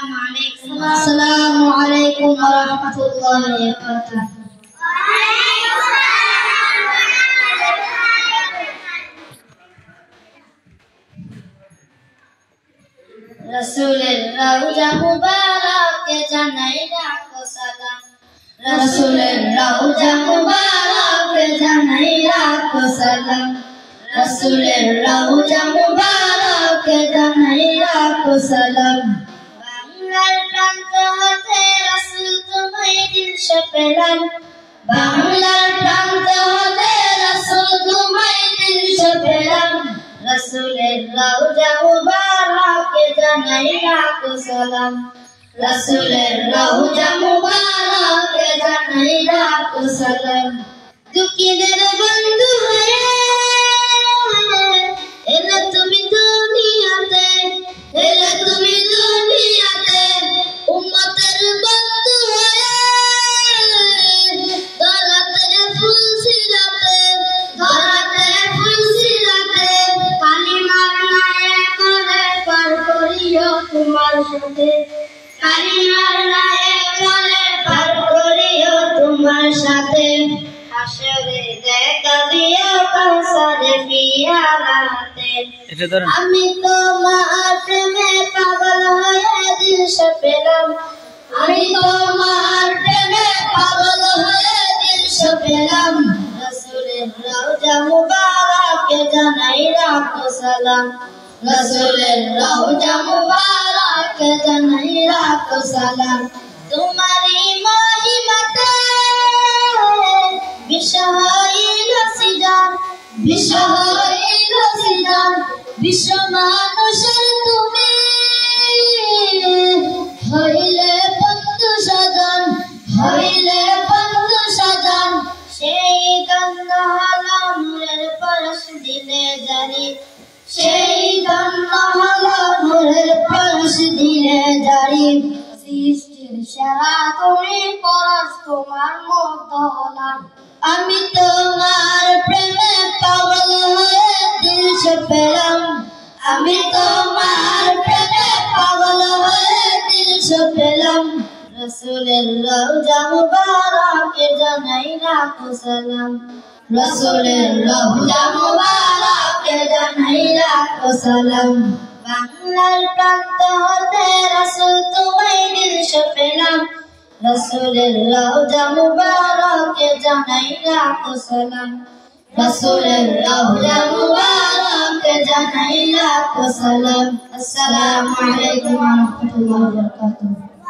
আসসালামু আলাইকুম ওয়া রাহমাতুল্লাহি ওয়া বারাকাতুহু। রাসূলের রওজা মুবারকে জানাই লাখো সালাম। রাসূলের রওজা মুবারকে জানাই লাখো সালাম। রাসূলের রওজা মুবারকে জানাই লাখো সালাম। বাংলার প্রান্ত হতে রাসূল তোমায় দিলশে পেলাম। বাংলার প্রান্ত হতে রাসূল তোমায় দিলশে পেলাম। রাসূলের রওজা মুবারকে জানাই লাখো সালাম। রাসূলের রওজা মুবারকে জানাই লাখো সালাম। দুঃখীদের বন্ধু হয়ে এলে তুমি দুনিয়াতে, এলে তুমি দুনিয়াতে, উম্মতের বন্ধু হয়ে ধরাতে ফুল ছিলাতে, ধরাতে ফুল ছিলাতে, কালিমার নায়ে করে পার করিও তোমার সাথে, কালিমার নায়ে করে পার করিও তোমার সাথে। হাসরে দেখা দিও কাউসারে পিয়ালাতে। আমি তোমার প্রেমে পাগল হয়ে দিলশে পেলাম। আমি তোমার প্রেমে পাগল হয়ে দিলশে পেলাম। রাসূলের রওজা মুবারকে জানাই লাখো সালাম। রাসূলের রওজা মুবারকে জানাই লাখো সালাম। তোমারই মহিমাতে বিশ্ব হইল সৃজন, বিশ্ব হইল সৃজন, বিশ্ব মানুষের তুমি হইলে বন্ধু স্বজন, হইলে বন্ধু স্বজন। সেই গন্ধ হলো নূরের পরশ দিলে জারি, সেই গন্ধ হলো নূরের পরশ দিলে জারি। সৃষ্টির সেরা তুমি পরশ তোমার মত হলাম। আমি তোমার প্রেমে পাগল হয়ে দিলশে পেলাম। আমি তোমার প্রেমে পাগল হয়ে দিলশে পেলাম। রাসূলের রওজা মুবারকে জানাই লাখো সালাম। রাসূলের রওজা মুবারকে জানাই লাখো সালাম। বাংলার প্রান্ত হতে রাসূল তোমায় দিলশে পেলাম। রাসূলের রওজা মুবারকে জানাই লাখো সালাম। রাসূলের রওজা মুবারকে জানাই লাখো সালাম। আসসালামু আলাইকুম ওয়া রাহমাতুল্লাহি ওয়া বারাকাতুহু।